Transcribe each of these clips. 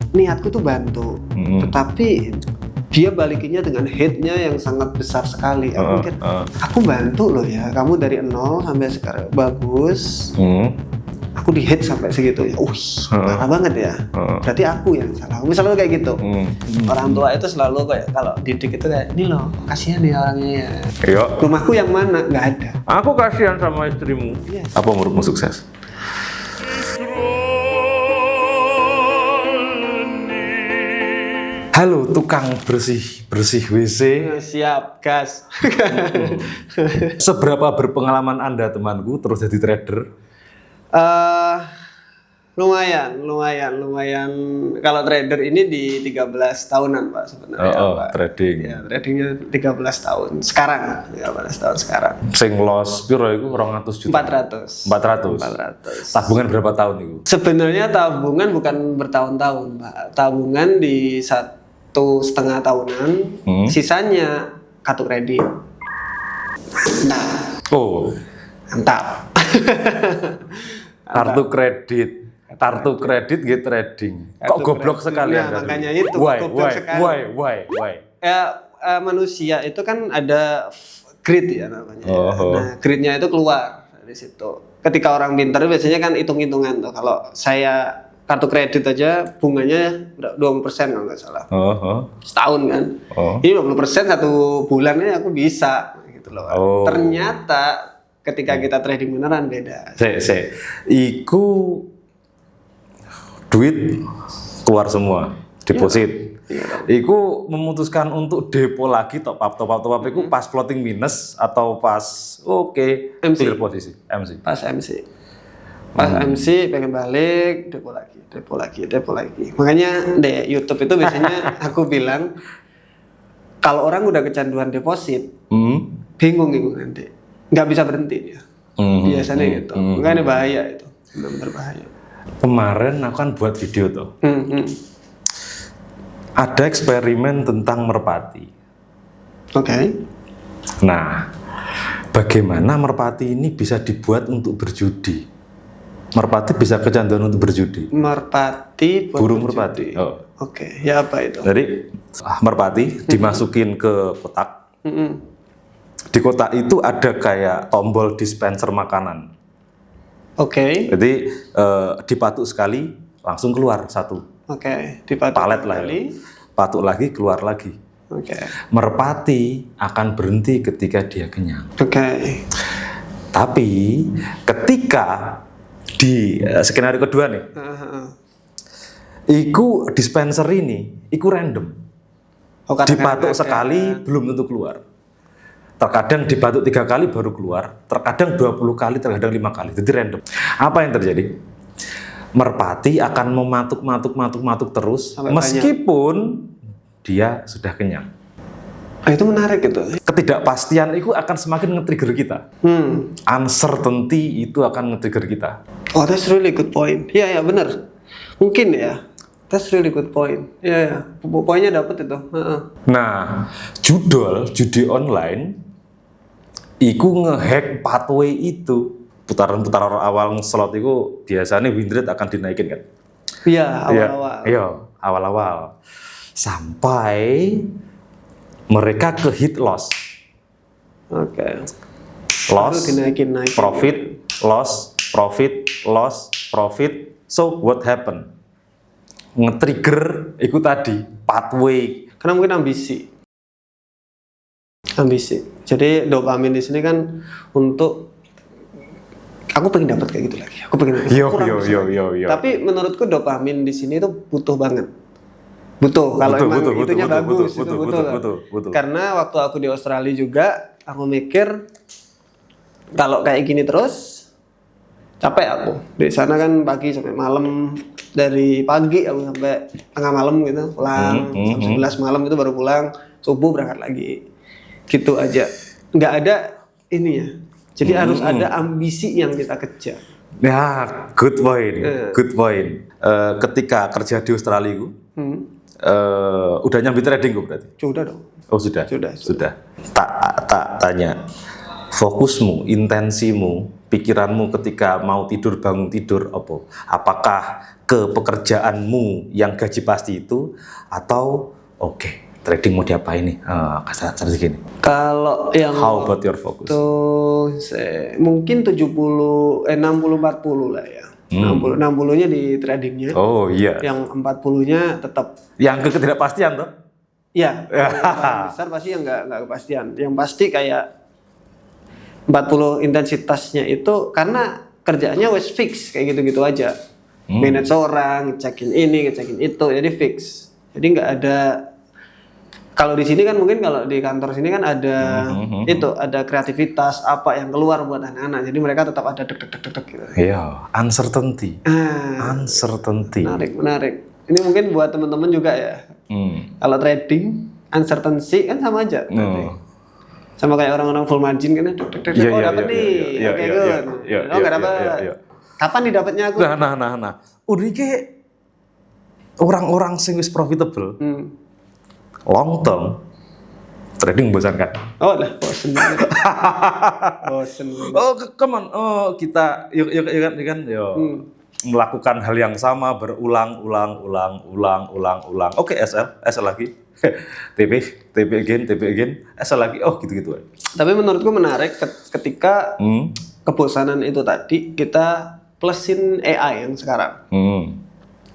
niatku tuh bantu, tetapi dia balikinnya dengan hate-nya yang sangat besar sekali. Aku mikir, aku bantu loh ya, kamu dari 0 sampai sekarang bagus. Aku di hate sampai segitu ya, parah banget ya. Berarti aku yang salah. Misalnya kayak gitu. Orang tua itu selalu kayak kalau didik itu kayak, ini loh, kasihan ya orangnya ya. Iya. Rumahku yang mana? Nggak ada. Aku kasihan sama istrimu. Yes. Apa menurutmu sukses? Halo tukang bersih WC. Siap, gas. Seberapa berpengalaman Anda temanku terus jadi trader? Lumayan. Kalau trader ini di 13 tahunan Pak sebenarnya. Pak. Trading. Ya, tradingnya 13 tahun. Sekarang 13 tahun sekarang. Sing loss piro iku 200 juta. 400. Tabungan berapa tahun itu? Sebenarnya tabungan bukan bertahun-tahun, Pak. Tabungan di 1,5 tahunan. Sisanya kartu kredit. Nah. Oh. Mantap. Kartu kredit gitu trading. Kok goblok sekali ya? Anda? Makanya itu goblok sekali. Why? Manusia itu kan ada grid ya namanya. Nah, gridnya itu keluar dari situ. Ketika orang pintar biasanya kan hitung-hitungan tuh. Kalau saya kartu kredit aja bunganya 20% kalau nggak salah. Setahun kan. Ini 20% satu bulannya aku bisa gitu loh. Ternyata ketika kita trading beneran beda. Iku duit keluar semua, deposit. Iku memutuskan untuk depo lagi top up iku pas floating minus atau pas clear posisi MC. Pas MC pengen balik depo lagi. Makanya di YouTube itu biasanya aku bilang kalau orang udah kecanduan deposit, bingung nanti. Nggak bisa berhenti dia. Biasanya gitu. Makanya bahaya itu. Benar-benar bahaya. Kemarin aku kan buat video tuh. Ada eksperimen tentang merpati. Oke. Nah, bagaimana merpati ini bisa dibuat untuk berjudi? Merpati bisa kecanduan untuk berjudi. Merpati burung merpati. Oke. Ya apa itu? Jadi merpati dimasukin ke kotak. Di kotak itu ada kayak tombol dispenser makanan. Oke. Jadi dipatuk sekali langsung keluar satu. Oke. Dipatuk palet lah. Patuk lagi keluar lagi. Oke. Merpati akan berhenti ketika dia kenyang. Oke. Tapi ketika di skenario kedua nih, iku dispenser ini, iku random. Dipatuk sekali belum tentu keluar. Terkadang dibatuk 3 kali baru keluar, terkadang 20 kali, terkadang 5 kali. Jadi random. Apa yang terjadi? Merpati akan mematuk terus sampai meskipun dia sudah kenyang. Itu menarik itu. Ketidakpastian itu akan semakin nge-trigger kita. Uncertainty itu akan nge-trigger kita. Oh, that's really good point. Iya, benar. Mungkin ya. That's really good point. Iya. Poinnya dapat itu. Nah, judi online iku ngehack pathway itu. Putaran-putaran awal slot itu biasanya win rate akan dinaikin kan? Iya, awal-awal. Iya, awal-awal. Sampai mereka ke hit loss. Oke. Loss, dinaikin. Profit, loss, profit. So what happened? Nge-trigger itu tadi, pathway. Karena mungkin ambisi. Jadi dopamin di sini kan untuk aku pengen dapat kayak gitu lagi. Aku pengen. Yo. Tapi menurutku dopamin di sini itu butuh banget. Kalau emang itunya bagus, butuh. Karena waktu aku di Australia juga, aku mikir kalau kayak gini terus capek aku. Di sana kan pagi sampai malam, dari pagi aku sampai tengah malam gitu, pulang jam 11 malam itu baru pulang, subuh berangkat lagi. Gitu aja. Nggak ada ini ya. Jadi harus ada ambisi yang kita kejar. Ya, good point. Ketika kerja di Australia itu, udah nyambi trading kok berarti? Sudah dong. Oh sudah. Sudah. Tak tanya, fokusmu, intensimu pikiranmu ketika mau tidur bangun tidur apa? Apakah ke pekerjaanmu yang gaji pasti itu atau trading mau diapain nih? Kasar gini. Kalau yang How about your focus? Mungkin 60-40 lah ya. 60-nya di tradingnya. Oh iya. Yang 40-nya tetap. Yang ketidakpastian tuh? Iya. Besar pasti yang nggak kepastian. Yang pasti kayak 40 intensitasnya itu karena kerjaannya wes fix kayak gitu-gitu aja. Manage orang, ngecekin ini, ngecekin itu, jadi fix. Jadi nggak ada. Kalau di sini kan mungkin kalau di kantor sini kan ada ada kreativitas apa yang keluar buat anak-anak. Jadi mereka tetap ada deg gitu. Iya, uncertainty. Uncertainty. Menarik. Ini mungkin buat teman-teman juga ya. Kalau trading, uncertainty kan sama aja. Sama kayak orang-orang full margin kan dapat nih. Oke, good. Nggak dapat. Kapan nih dapatnya aku? Nah. Udah kayak orang-orang sing wis profitable. Long term trading bosankan. Oh lah, bosan banget. Bosan. Come on. Kita yuk kan melakukan hal yang sama berulang-ulang. Oke, SL lagi. TP again, SL lagi. Gitu. Tapi menurutku menarik ketika kebosanan itu tadi kita plusin AI yang sekarang.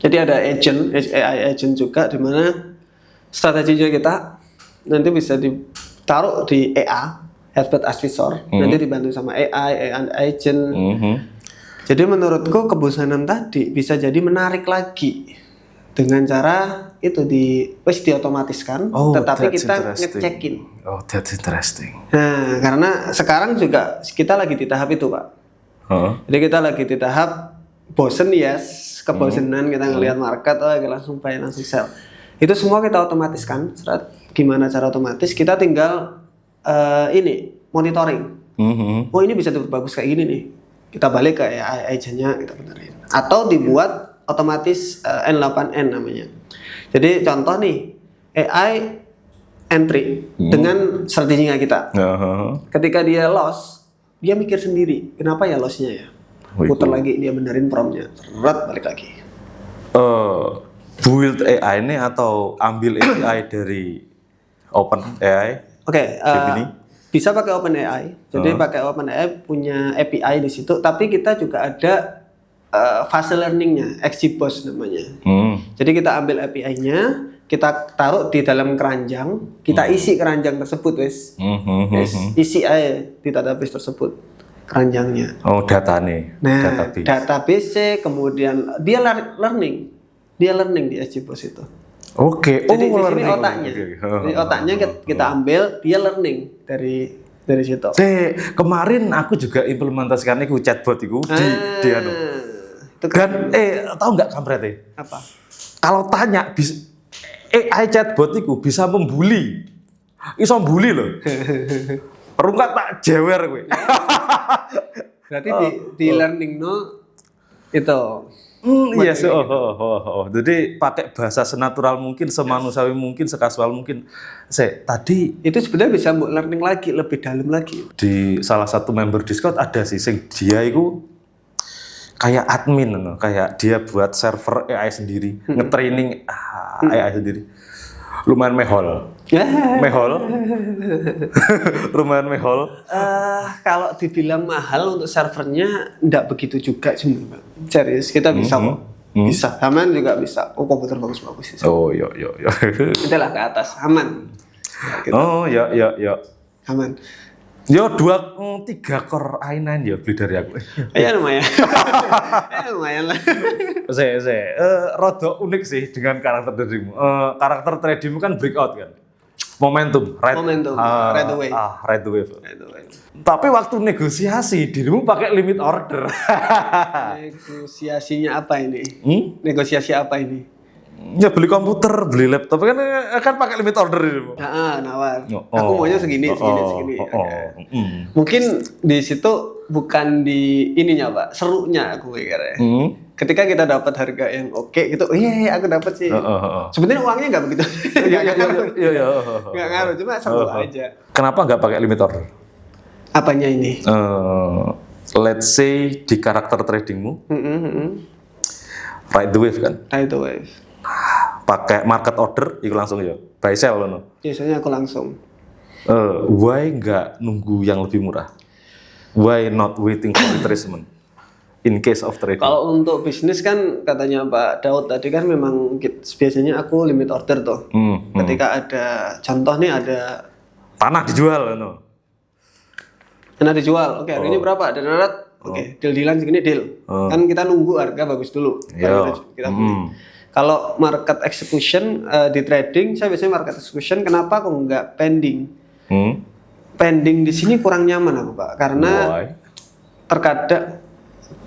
Jadi ada AI agent juga di mana strateginya kita nanti bisa ditaruh di EA, Herbert Asvisor, nanti dibantu sama AI agent. Jadi menurutku kebosanan tadi bisa jadi menarik lagi dengan cara itu diotomatiskan, tetapi kita ngecekin. Oh, that's interesting. Nah, karena sekarang juga kita lagi di tahap itu, Pak. Jadi kita lagi di tahap bosen, kebosanan kita ngelihat market, langsung buy, langsung sell. Itu semua kita otomatiskan. Gimana cara otomatis? Kita tinggal monitoring. Oh, ini bisa bagus kayak gini nih. Kita balik ke AI agent-nya, kita benerin. Atau dibuat otomatis N8N namanya. Jadi contoh nih, AI entry dengan strateginya kita. Ketika dia loss, dia mikir sendiri, kenapa ya loss-nya ya? Putar lagi, dia benerin prompt-nya. Balik lagi. Build AI ini atau ambil API dari OpenAI? Bisa pakai OpenAI. Jadi pakai OpenAI punya API di situ, tapi kita juga ada fase learning-nya, XGBoost namanya. Jadi kita ambil API-nya, kita taruh di dalam keranjang, kita isi keranjang tersebut, isi aja di database tersebut keranjangnya. Data nih. Nah, database kemudian dia learning di XGBoost itu. Jadi di sini otaknya. Di otaknya kita ambil, dia learning dari situ. Kemarin aku juga implementasikan itu chatbot itu di anu. Dan tahu nggak kampret apa? Kalau tanya AI chatbot itu bisa membuli. Iso mbuli loh. Perlu nggak tak jewer gue. Berarti di learning itu. Yes. Jadi pakai bahasa senatural mungkin, semanusiawi mungkin, sekasual mungkin. Tadi itu sebenarnya bisa learning lagi, lebih dalam lagi. Di salah satu member Discord ada sih, dia itu kayak admin, kayak dia buat server AI sendiri, ngetraining AI sendiri. Lumayan mehol. Lumayan mehol. Kalau dibilang mahal untuk servernya, enggak begitu juga sih, serius. Kita bisa kok. Bisa. Aman juga bisa. Komputer bagus-bagus sih. Iya. Itulah ke atas, aman. Ya. Aman. Yo 3 core i9 ya beli dari aku. Iya lumayan. Lumayan lah. Rada unik sih dengan karakter tradingmu. Karakter tradingmu kan breakout kan. Momentum, right away. Right away. Tapi waktu negosiasi dirimu pakai limit order. Negosiasinya apa ini? Negosiasi apa ini? Ya beli komputer, beli laptop kan pakai limit order itu. Nawar. Aku maunya segini. Mungkin di situ bukan di ininya, Pak. Serunya aku pikirnya. Ketika kita dapat harga yang oke gitu, aku dapat sih. Sebenarnya uangnya nggak begitu. Iya. Nggak ngaruh, cuma seru aja. Kenapa nggak pakai limit order? Apanya ini? let's say di karakter tradingmu, ride the wave kan? Ride the wave. Pakai market order, itu langsung ya, buy sell loh. Biasanya aku langsung. Why nggak nunggu yang lebih murah? Why not waiting for retracement? In case of trading. Kalau untuk bisnis kan katanya Pak Daud tadi kan memang biasanya aku limit order tuh. Ketika ada contoh nih ada tanah dijual, no. Tanah dijual, oke harganya berapa? Dan oke deal-dealan segini deal. Kan kita nunggu harga bagus dulu. Kita beli. Kalau market execution di trading, saya biasanya market execution. Kenapa kok nggak pending? Pending di sini kurang nyaman aku Pak, karena terkadang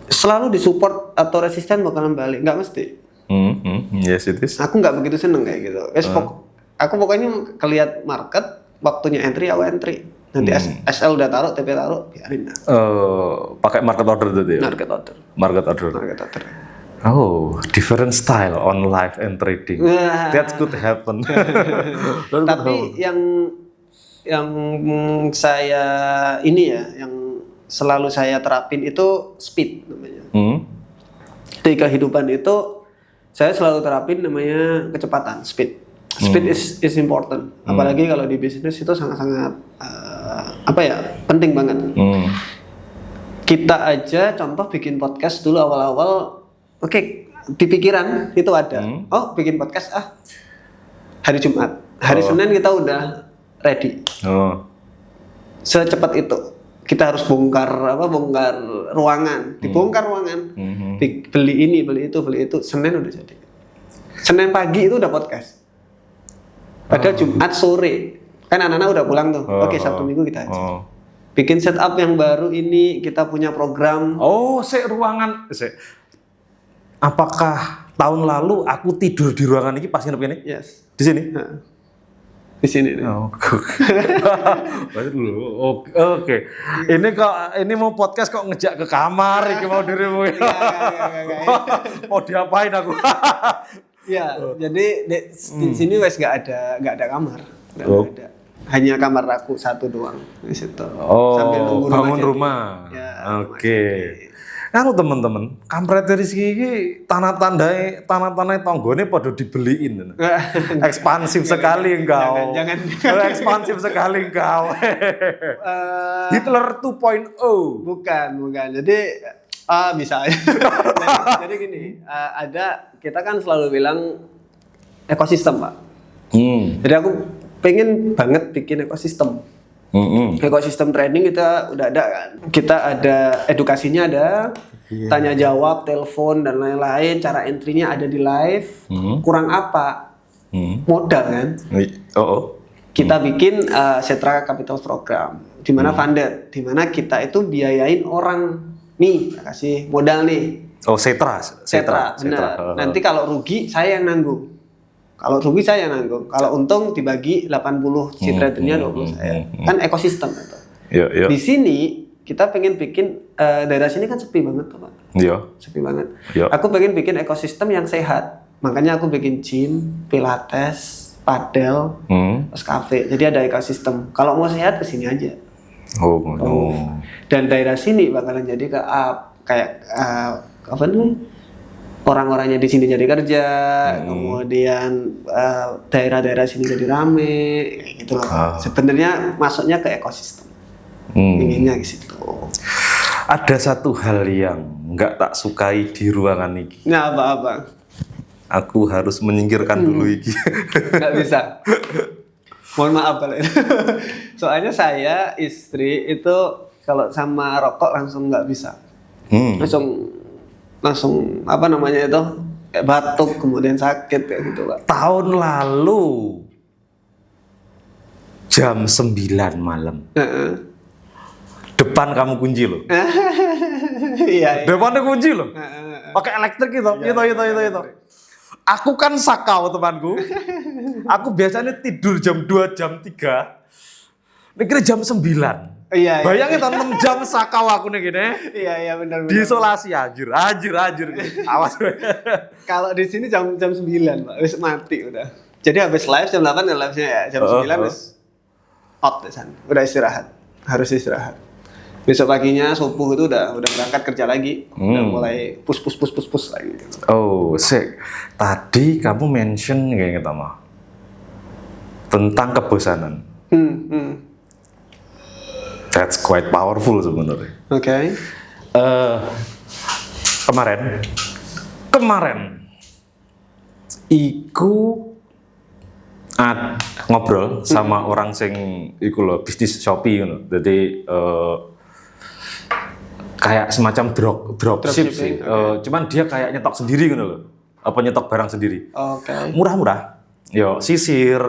selalu disupport atau resisten bakalan balik, nggak mesti. Yes it is. Aku nggak begitu seneng kayak gitu. Aku pokoknya kelihat market, waktunya entry, aku entry. Nanti SL udah taruh, TP taruh, biarin. Pakai market order tadi ya? Market order. Market order. Oh, different style on live and trading. That could happen. Tapi yang saya ini ya, yang selalu saya terapin itu speed namanya. Di kehidupan itu saya selalu terapin namanya kecepatan, speed. Speed is important. Apalagi kalau di bisnis itu sangat-sangat penting banget. Kita aja contoh bikin podcast dulu awal-awal, oke, di pikiran itu ada. Oh, bikin podcast hari Jumat. Hari Senin kita udah ready. Secepat itu. Kita harus bongkar ruangan, dibongkar ruangan. Beli ini, beli itu, Senin udah jadi. Senin pagi itu udah podcast. Padahal Jumat sore. Kan anak-anak udah pulang tuh. Oke, Sabtu Minggu kita aja. Bikin setup yang baru ini, kita punya program. Ruangan. Apakah tahun lalu aku tidur di ruangan ini pas nginep ini? Yes. Di sini? Di sini. Oke. Ini mau podcast kok ngejak ke kamar, ini mau dirimu. Mau diapain aku? Ya, jadi di sini wes nggak ada kamar, nggak ada. Hanya kamar aku satu doang di situ. Sambil nunggu bangun rumah. Ya, oke. Kalau teman-teman, kampret Rizky ini tanah-tandai tonggone pada dibeliin. Ekspansif sekali engkau. Jangan. Ekspansif sekali engkau. Hitler 2.0. Bukan. Jadi bisa. jadi gini, kita kan selalu bilang ekosistem, Pak. Jadi aku pengen banget bikin ekosistem. Ekosistem training kita udah ada kan. Kita ada edukasinya ada, tanya jawab, telepon dan lain-lain. Cara entry-nya ada di live. Kurang apa? Modal kan. Kita bikin Setra Capital Program, di mana funded, di mana kita itu biayain orang nih, kasih modal nih. Setra. Benar. Nanti kalau rugi saya yang nanggung. Kalau rugi saya yang nanggung. Kalau untung dibagi 80, si tradernya 20 saya. Kan ekosistem itu. Di sini kita pengen bikin daerah sini kan sepi banget tuh, Pak. Sepi banget. Aku pengen bikin ekosistem yang sehat. Makanya aku bikin gym, pilates, padel, terus cafe. Jadi ada ekosistem. Kalau mau sehat ke sini aja. Dan daerah sini bakalan jadi kayak apa nih? Orang-orangnya di sini jadi kerja, kemudian daerah-daerah sini jadi rame, kayak gitu loh. Sebenarnya masuknya ke ekosistem, inginnya ke situ. Ada satu hal yang nggak tak sukai di ruangan ini. Nah, apa? Aku harus menyingkirkan dulu ini. Nggak bisa. Mohon maaf kalau itu. Soalnya saya, istri itu kalau sama rokok langsung nggak bisa. Langsung apa namanya itu kayak batuk kemudian sakit kayak gitu, Pak. Tahun lalu jam 9 malam depan kamu kunci loh. Iya. Depannya kunci loh. Pakai elektrik gitu. Itu. Aku kan sakau temanku. Aku biasanya tidur jam 2 jam 3. Mikirnya jam 9. Iya. Bayangin 6 jam sakau aku nih gini. Iya benar. Diisolasi anjir. Awas. Kalau di sini jam 9, Pak. Wis mati udah. Jadi habis live jam 8 ya live-nya ya. Jam 9 wis out di sana. Udah istirahat. Harus istirahat. Besok paginya subuh itu udah berangkat kerja lagi, udah mulai push lagi. Oh, tadi kamu mention kayaknya Tama tentang kebosanan. That's quite powerful sebenarnya. Oke. Kemarin iku ngobrol sama orang sing iku lho bisnis Shopee ngono. Jadi kayak semacam dropship sih. Cuman dia kayak nyetok sendiri gitu loh. Apa nyetok barang sendiri. Murah-murah. Yo sisir,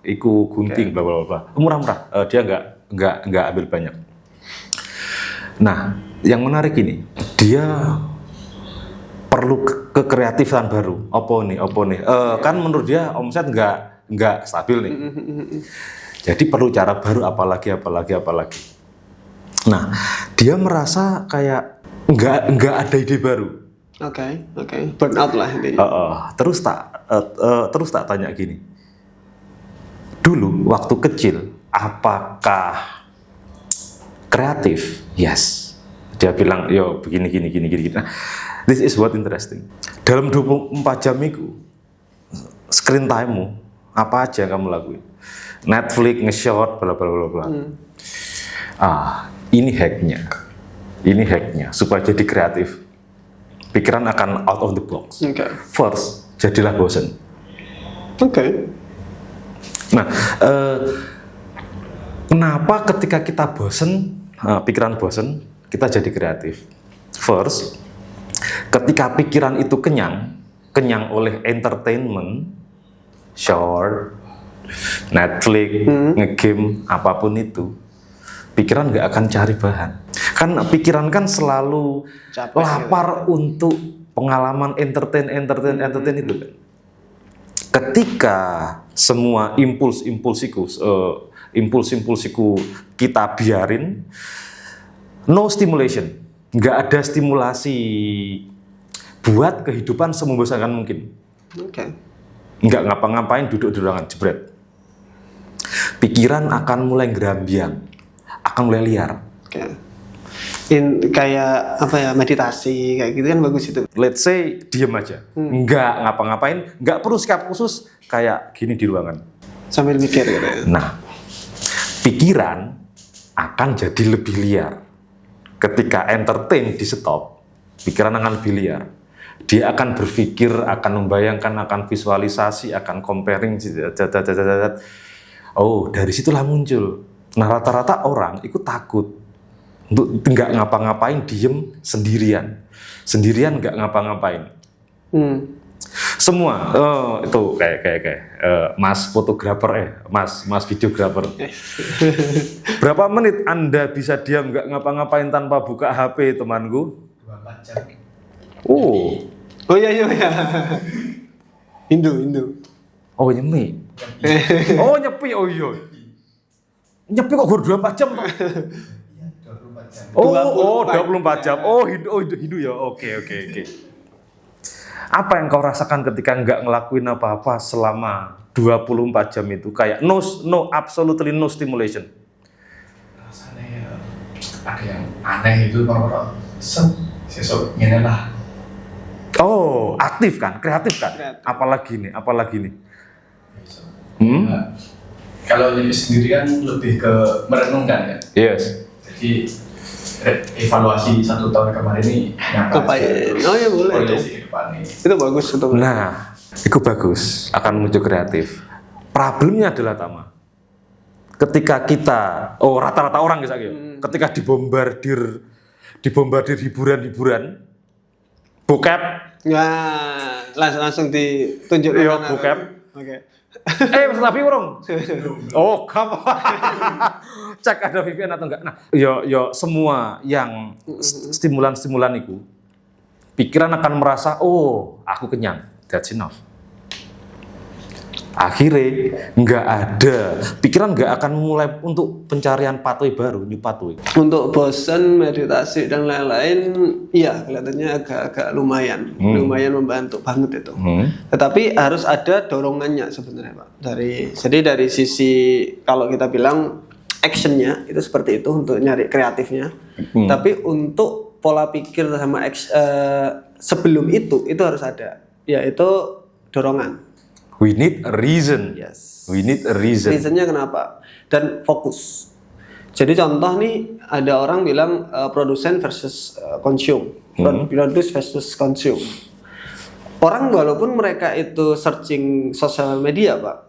iku gunting bla bla bla. Murah-murah. Dia nggak ambil banyak. Nah, yang menarik ini, dia perlu kekreatifan baru. Apa nih? Kan menurut dia omset nggak stabil nih. Jadi perlu cara baru apalagi. Nah, dia merasa kayak nggak ada ide baru. Oke. Burnout lah intinya. Terus tak tanya gini. Dulu waktu kecil, apakah kreatif? Yes. Dia bilang, yo begini. Nah, this is what interesting. Dalam 24 jam itu, screen time-mu, apa aja yang kamu lakuin? Netflix, nge-short, bla bla bla. Ini hacknya supaya jadi kreatif. Pikiran akan out of the box. First, jadilah bosen. Nah, kenapa ketika kita bosen, pikiran bosen, kita jadi kreatif? First, ketika pikiran itu kenyang oleh entertainment, short, Netflix, ngegame, apapun itu, pikiran nggak akan cari bahan. Kan pikiran kan selalu lapar untuk pengalaman entertain itu kan. Ketika semua impulsiku kita biarin, no stimulation, nggak ada stimulasi buat kehidupan semembosankan mungkin. Nggak ngapa-ngapain, duduk di ruangan, jebret. Pikiran akan mulai gerambiang, akan mulai liar. Kayak apa ya, meditasi kayak gitu kan bagus itu. Let's say diem aja, nggak ngapa-ngapain, nggak perlu sikap khusus, kayak gini di ruangan. Sambil mikir gitu ya. Nah, pikiran akan jadi lebih liar. Ketika entertain di stop, pikiran akan lebih liar. Dia akan berpikir, akan membayangkan, akan visualisasi, akan comparing. Oh, dari situlah muncul. Nah, rata-rata orang itu takut untuk nggak ngapa-ngapain, diem sendirian nggak ngapa-ngapain. Semua itu kayak mas fotografer mas videografer. Berapa menit Anda bisa diam nggak ngapa-ngapain tanpa buka HP, temanku? 24 jam. Oh iya. Hindu. Oh nyepi. Oh iya. Nyepi kok baru 24 jam Pak? Iya, 24 jam. 24 jam. Oh, Hindu ya. Oke. Apa yang kau rasakan ketika nggak ngelakuin apa-apa selama 24 jam itu? Kayak absolutely no stimulation. Rasanya ada yang aneh itu, kalau sesuk ngene lah. Oh, aktif kan, kreatif kan. Apalagi nih. Kalau nyepi sendiri kan lebih ke merenungkan ya. Yes. Jadi evaluasi 1 tahun kemarin ini ngapain? Oh ya boleh itu. Itu bagus itu. Nah, itu bagus, akan muncul kreatif. Problemnya adalah Tama, ketika kita, rata-rata orang ketika dibombardir hiburan, bokep. Nah, langsung ditunjuk. Iya, bokep. Oke. Tapi urung. Oh, kamu cek ada VPN atau enggak. Nah, yo semua yang stimulan itu, pikiran akan merasa, aku kenyang, that's enough. Akhirnya pikiran nggak akan mulai untuk pencarian pathway baru, new pathway. Untuk bosan, meditasi dan lain-lain, iya kelihatannya agak lumayan membantu banget itu. Tetapi harus ada dorongannya sebenarnya Pak. Dari sisi kalau kita bilang actionnya itu seperti itu untuk nyari kreatifnya. Tapi untuk pola pikir sama sebelum itu harus ada, yaitu dorongan. We need a reason. Yes. We need a reason. Reasonnya kenapa? Dan fokus. Jadi contoh nih, ada orang bilang produsen versus consume, produce versus consume. Orang walaupun mereka itu searching sosial media, Pak,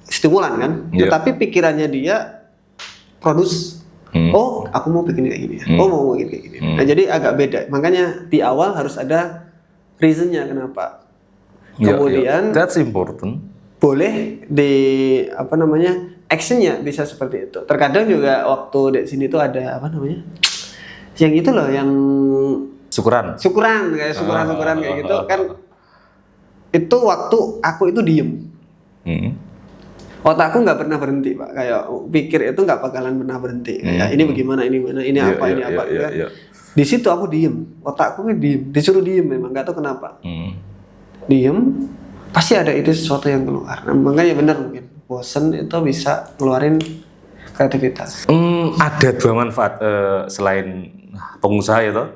stimulan kan, tetapi pikirannya dia produce. Oh, aku mau bikin kayak gini. Oh, mau bikin kayak gini. Nah, jadi agak beda. Makanya di awal harus ada reasonnya kenapa. Kemudian that's important. Boleh di actionnya bisa seperti itu. Terkadang juga waktu di sini tuh ada yang itu loh, yang syukuran kayak syukuran kayak gitu kan. Itu waktu aku itu diem. Otakku nggak pernah berhenti, Pak. Kayak pikir itu nggak bakalan pernah berhenti. Kayak ini bagaimana, ini apa. Di situ aku diem, otakku diem, disuruh diem memang nggak tahu kenapa. Diem, pasti ada ide sesuatu yang keluar. Nah, makanya benar mungkin bosen itu bisa ngeluarin kreativitas. Ada dua manfaat selain pengusaha ya toh.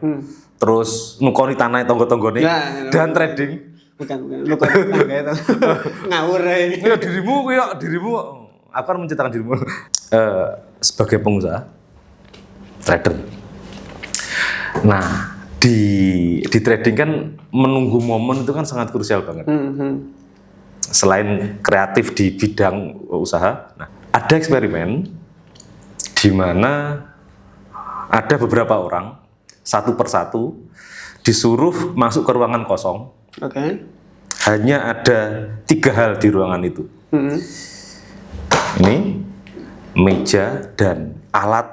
Terus nukoni tanah tonggo-tonggo nih dan trading. Bukan nukoni tangga itu. Ngawur aja. Dirimu aku kan menciptakan dirimu sebagai pengusaha trader. Nah, di trading kan menunggu momen itu kan sangat krusial banget. Selain kreatif di bidang usaha, nah, ada eksperimen di mana ada beberapa orang satu persatu disuruh masuk ke ruangan kosong. Hanya ada 3 hal di ruangan itu. Ini meja dan alat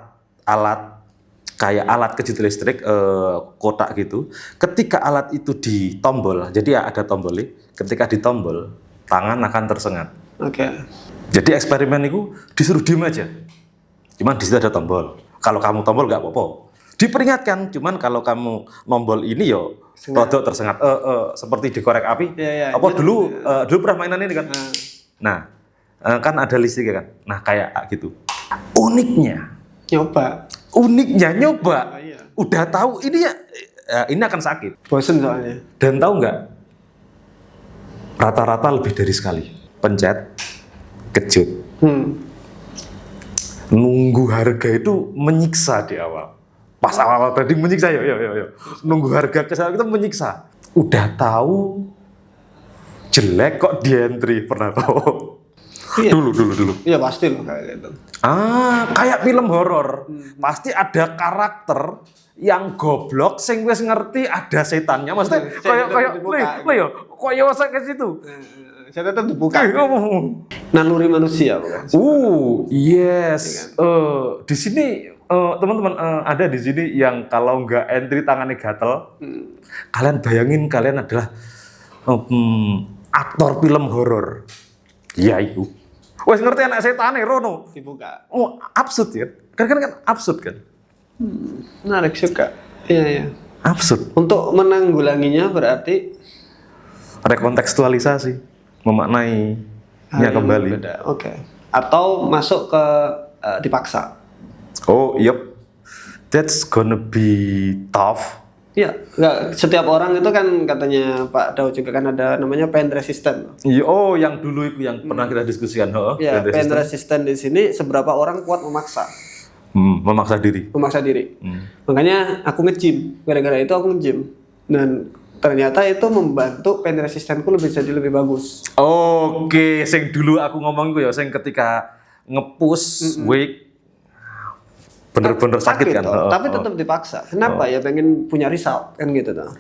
kayak alat kejut listrik, kotak gitu. Ketika alat itu ditombol, jadi ya ada tombolnya. Ketika ditombol, tangan akan tersengat. Jadi eksperimen itu disuruh diem aja. Cuman di situ ada tombol. Kalau kamu tombol nggak apa-apa. Diperingatkan. Cuman kalau kamu nombol ini yo rodok tersengat. Seperti dikorek api. Dulu pernah mainan ini kan. Nah, kan ada listrik kan. Nah kayak gitu. Uniknya nyoba. Udah tahu ini ini akan sakit. Bosen soalnya. Dan tahu nggak? Rata-rata lebih dari sekali. Pencet, kejut. Nunggu harga itu menyiksa di awal. Pas awal trading menyiksa, yo. Nunggu harga kesal itu menyiksa. Udah tahu jelek kok di entry, pernah tahu? Dulu. Iya pasti loh kayak gitu. Kayak film horor. Pasti ada karakter yang goblok, sing wis ngerti ada setannya. Maksudnya kayak ke situ. Saya tetap dibuka. Naluri manusia bukan? Yes. Di sini teman-teman ada di sini yang kalau nggak entry tangannya gatel. Kalian bayangin kalian adalah aktor film horor. Iya itu. Wes ngerti anak setane Rono. Dibuka. Absurd ya. Kan absurd kan. Menarik juga. Iya. Absurd. Untuk menanggulanginya berarti rekontekstualisasi, memaknainya kembali. Atau masuk ke dipaksa. Yep. That's gonna be tough. Iya, setiap orang itu kan katanya Pak Daud juga kan ada namanya pain resistant. Yang dulu itu yang pernah kita diskusikan. Pain resistant di sini seberapa orang kuat memaksa. Memaksa diri. Makanya aku nge-gym. Gara-gara itu aku nge-gym. Dan ternyata itu membantu pain resistanku jadi lebih bagus. Sing dulu aku ngomong gue sing ketika nge-push weight bener-bener sakit kan. Tapi tetap dipaksa. Kenapa? Ya pengen punya result kan gitu tuh.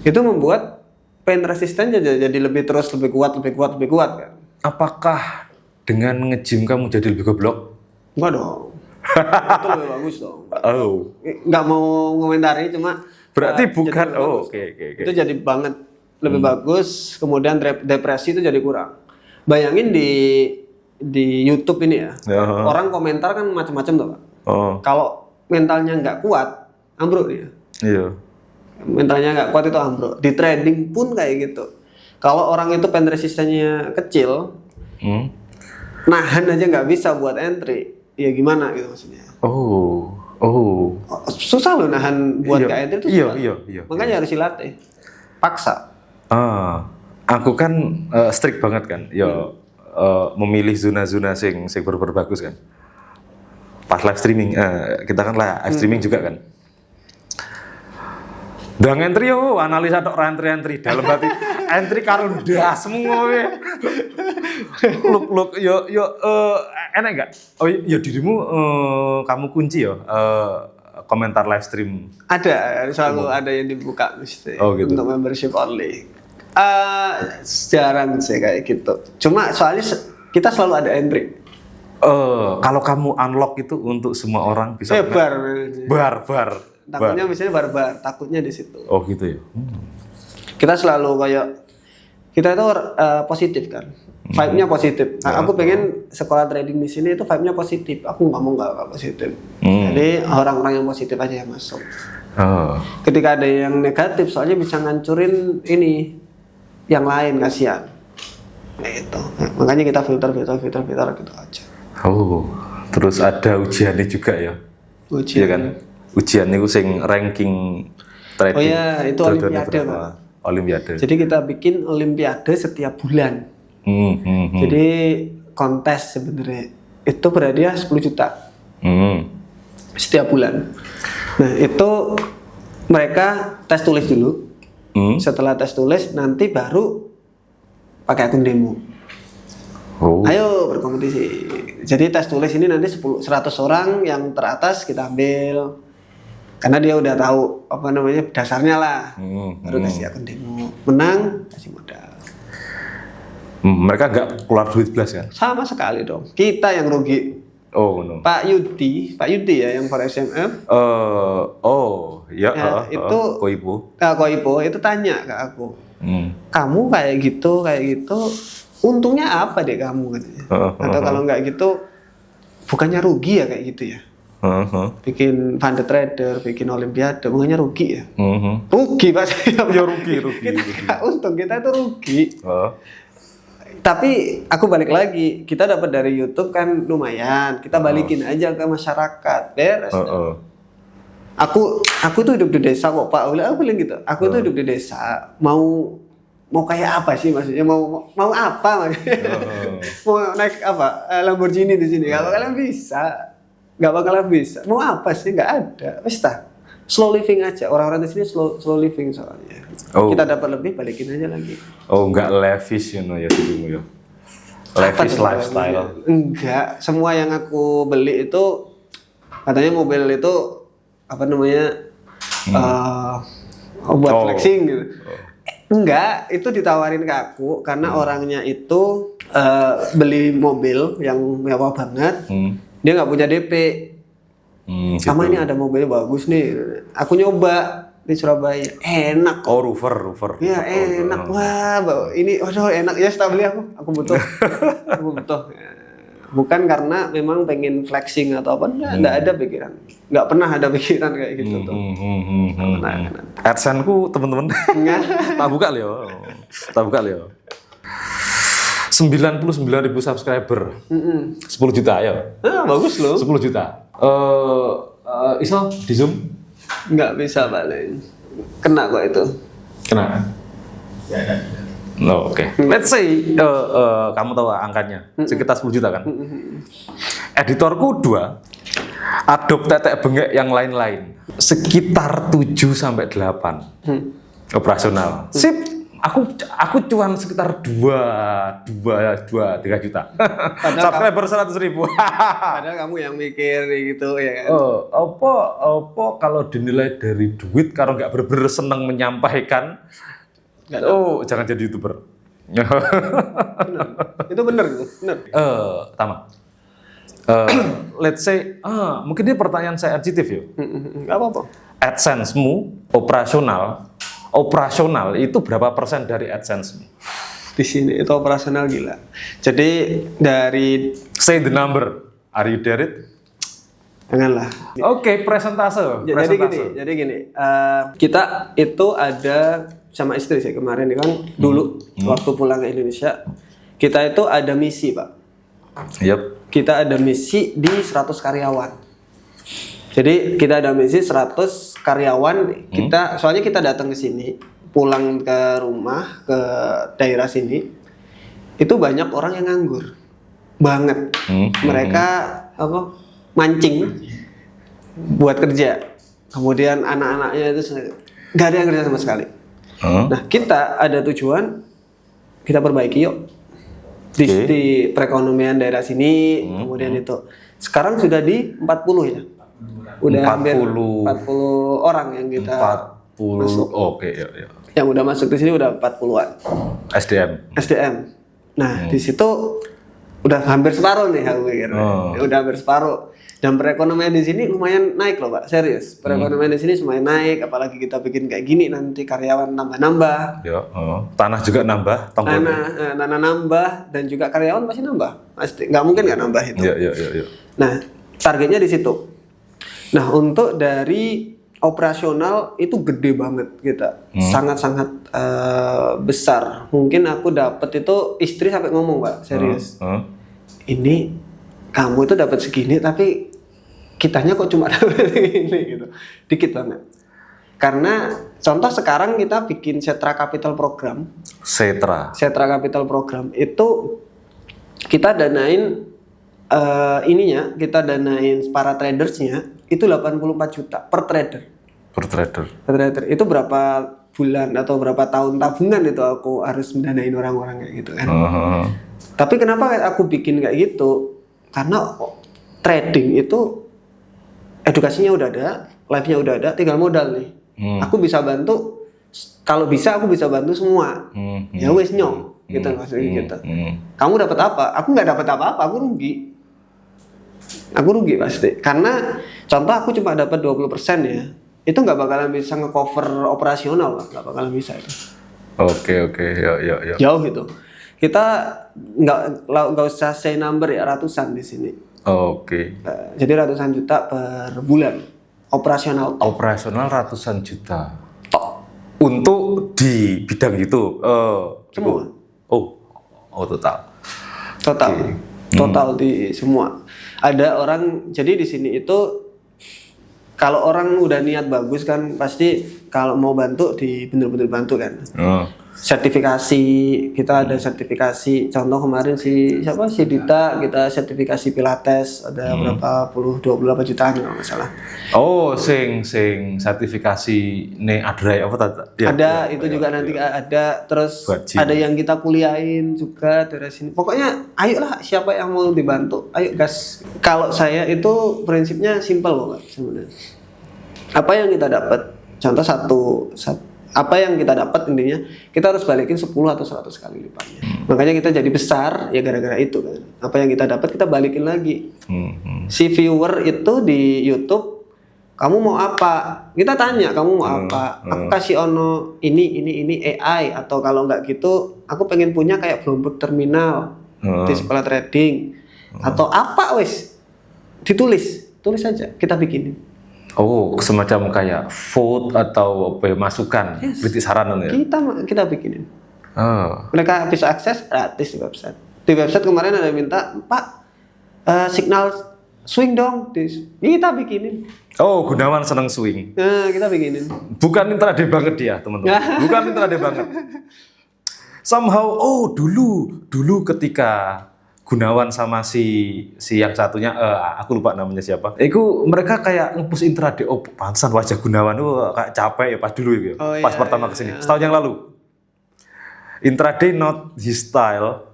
Itu membuat pain resisten jadi lebih kuat kan. Apakah dengan nge-gym kamu jadi lebih goblok? Enggak dong. Itu lebih bagus dong. Nggak mau ngomentari cuma berarti bukan. Itu jadi banget lebih bagus. Kemudian depresi itu jadi kurang. Bayangin di YouTube ini ya. Orang komentar kan macam-macam tuh, Pak. Kalau mentalnya nggak kuat, ambruk dia. Iya. Mentalnya nggak kuat itu ambruk. Di trading pun kayak gitu. Kalau orang itu pain resistannya kecil, nahan aja nggak bisa buat entry. ya gimana gitu maksudnya. Oh. Susah loh nahan buat Iya, ke entry itu susah. Iya. Makanya harus dilatih. Paksa. Aku kan strict banget kan. Memilih zona-zona sing bener-bener bagus kan. Pas live streaming, kita kan live streaming juga kan. Dang entry analisa tok entry dalam hati entry karo ndas semua ya. Look enak enggak? Oh ya dirimu kamu kunci ya komentar live stream. Ada, selalu ada yang dibuka mesti gitu. untuk membership only. Jarang sih kayak gitu. Cuma soalnya kita selalu ada entry. Kalau kamu unlock itu untuk semua orang bisa. Bar. Takutnya misalnya barbar, takutnya di situ. Oh gitu ya. Kita selalu kayak kita itu positif kan, vibe-nya positif. Nah, aku pengen sekolah trading di sini itu vibe-nya positif. Aku nggak mau nggak positif. Jadi orang-orang yang positif aja yang masuk. Ketika ada yang negatif, soalnya bisa ngancurin ini yang lain, kasihan. Nah, itu. Makanya kita filter gitu aja. Terus ada ujiannya juga ya? Ujian. Iya kan? Ujian itu sing ranking trading. Oh ya, itu olimpiade, Pak. Olimpiade. Jadi kita bikin olimpiade setiap bulan. Jadi kontes sebenarnya itu berhadiah 10 juta. Setiap bulan. Nah, itu mereka tes tulis dulu. Setelah tes tulis nanti baru pakai akun demo. Ayo berkompetisi. Jadi tes tulis ini nanti 100 orang yang teratas kita ambil. Karena dia udah tahu apa namanya dasarnya lah. Baru kasih akun demo. Menang kasih modal. Mereka nggak keluar duit belas kan? Sama sekali dong. Kita yang rugi. No. Pak Yudi ya yang for SMF. Itu Koipo itu tanya ke aku. Kamu kayak gitu, untungnya apa deh kamu katanya? Atau kalau nggak gitu, bukannya rugi ya kayak gitu ya? Bikin funded trader, bikin olimpiade, bukannya rugi ya? Rugi pasti. Ya rugi. Kita nggak untung, kita itu rugi. Tapi aku balik lagi, kita dapat dari YouTube kan lumayan, kita balikin aja ke masyarakat, beres. Aku tuh hidup di desa kok Pak. Aku bilang gitu. Aku tuh hidup di desa, mau kayak apa sih maksudnya? Mau apa maksudnya? Mau naik apa? Lamborghini di sini. Kalau kalian bisa, nggak bakalan bisa. Mau apa sih? Nggak ada. Wes slow living aja. Orang-orang di sini slow living soalnya. Kita dapat lebih, balikin aja lagi. Nggak lavish ya dirimu ya. Lavish lifestyle. Enggak. Semua yang aku beli itu katanya mobil itu apa namanya? Buat flexing gitu. Enggak, itu ditawarin ke aku karena orangnya itu beli mobil yang mewah banget. Dia nggak punya DP. Sama ini ada mobilnya bagus nih. Aku nyoba di Surabaya, enak. Rover. Iya, enak. Wah, ini enak ya, setelah beli aku butuh. Aku butuh. Bukan karena memang pengen flexing atau apa, enggak ada pikiran. Enggak pernah ada pikiran kayak gitu tuh. AdSense-ku teman-teman. Tak buka Leo. 99.000 subscriber. 10 juta ya. Bagus loh. 10 juta. Iso di Zoom? Enggak bisa paling. Kena kok itu. Kena. Oke. Let's say kamu tahu angkanya sekitar 10 juta kan? Editorku 2, Adobe tetek bengek yang lain-lain sekitar 7 sampai 8 operasional. Sip. Aku cuan sekitar 2-3 juta. Subscriber 100.000. Padahal kamu yang mikir gitu ya kan. Apa kalau dinilai dari duit kalau nggak bener-bener seneng menyampaikan, jangan jadi YouTuber. Itu benar. Tama. Let's say, mungkin ini pertanyaan saya sensitif ya. Nggak apa-apa. AdSense-mu operasional itu berapa persen dari AdSense? Di sini itu operasional gila. Jadi dari say the number, are you there it? Janganlah. Oke, presentase. Jadi gini. Kita itu ada sama istri saya kemarin kan dulu waktu pulang ke Indonesia, kita itu ada misi Pak. Yap. Kita ada misi di 100 karyawan. Jadi kita ada misi 100 karyawan, soalnya kita datang ke sini, pulang ke rumah, ke daerah sini, itu banyak orang yang nganggur banget. Mereka mancing buat kerja. Kemudian anak-anaknya itu nggak ada yang kerja sama sekali. Nah, kita ada tujuan, kita perbaiki yuk di perekonomian daerah sini. Kemudian itu sekarang sudah di 40 ya. Udah 40. hampir 40 orang yang kita 40 masuk. Oke, ya. Yang udah masuk di sini udah 40-an. SDM. Nah, di situ udah hampir separuh nih aku pikir. Udah hampir separuh. Dan perekonomian di sini lumayan naik loh, Pak. Serius. Perekonomian di sini lumayan naik, apalagi kita bikin kayak gini nanti karyawan nambah-nambah. Ya, tanah juga nambah, Tanah nambah dan juga karyawan pasti nambah. Pasti. Nggak mungkin nggak nambah itu. Ya. Nah, targetnya di situ. Nah, untuk dari operasional itu gede banget kita, sangat-sangat besar. Mungkin aku dapat itu istri sampai ngomong, Pak, serius. Ini kamu itu dapat segini, tapi kitanya kok cuma dapat segini gitu, dikit banget. Karena contoh sekarang kita bikin Setra Capital Program. Setra Capital Program itu kita danain kita danain para tradersnya itu 84 juta per trader. Itu berapa bulan atau berapa tahun tabungan itu aku harus mendanain orang-orang kayak gitu kan. Tapi kenapa aku bikin kayak gitu? Karena trading itu edukasinya udah ada, live-nya udah ada, tinggal modal nih. Aku bisa bantu, kalau bisa aku bisa bantu semua. Ya wes nyong, gitu maksudnya gitu. Kamu dapat apa? Aku nggak dapat apa-apa, aku rugi. Aku rugi pasti. Karena contoh aku cuma dapat 20% ya. Itu nggak bakalan bisa nge-cover operasional, nggak bakalan bisa itu. Oke, ya. Jauh gitu. Kita nggak usah say number ya, ratusan di sini. Oke. Jadi ratusan juta per bulan operasional. Operasional ratusan juta. Untuk di bidang itu. Semua. Total. Okay. Total di semua. Ada orang, jadi di sini itu kalau orang udah niat bagus kan pasti kalau mau bantu bener-bener bantu kan. Sertifikasi, kita ada sertifikasi. Contoh kemarin si Dita, kita sertifikasi Pilates ada berapa 28 jutaan kalau nggak salah. Sing sertifikasi Adrai apa tadi? Ada itu juga nanti ada, terus ada yang kita kuliahin juga dari sini. Pokoknya ayolah siapa yang mau dibantu, ayo gas. Kalau saya itu prinsipnya simpel banget sebenarnya. Apa yang kita dapat, contoh apa yang kita dapat intinya kita harus balikin 10 atau 100 kali lipatnya. Makanya kita jadi besar ya gara-gara itu kan. Apa yang kita dapat kita balikin lagi. Si viewer itu di YouTube, kamu mau apa? Kita tanya kamu mau apa? Aku kasih ono ini AI, atau kalau nggak gitu aku pengen punya kayak Bloomberg Terminal di sekolah trading atau apa wes. Tulis aja kita bikinin. Semacam kayak vote atau masukan, kritik saran ya? Kita bikinin. Mereka bisa akses gratis di website. Di website kemarin ada minta, Pak, signal swing dong. Kita bikinin. Gunawan seneng swing. Kita bikinin. Bukan intraday banget dia, teman-teman. Bukan intraday banget. Somehow, dulu ketika Gunawan sama si yang satunya, aku lupa namanya siapa. Mereka kayak nge-push intraday. Pantesan wajah Gunawan kayak capek ya pas dulu ya. Pas pertama kesini. Setahun yang lalu. Intraday not his style.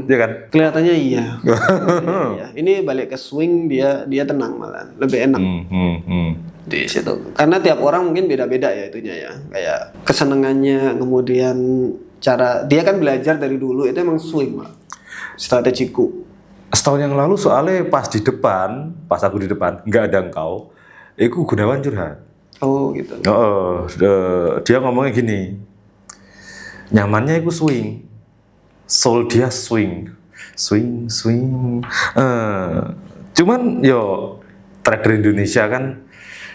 Iya kan? Kelihatannya iya. Ini balik ke swing, dia tenang malah, lebih enak. Di situ. Karena tiap orang mungkin beda-beda ya itunya ya. Kayak kesenangannya, kemudian cara dia kan belajar dari dulu itu emang swing, Pak. Strategiku. Setahun yang lalu soalnya pas aku di depan, nggak ada engkau, Gunawan curhat. Gitu. Dia ngomongnya gini, nyamannya swing, soul dia swing. Cuman trader Indonesia kan,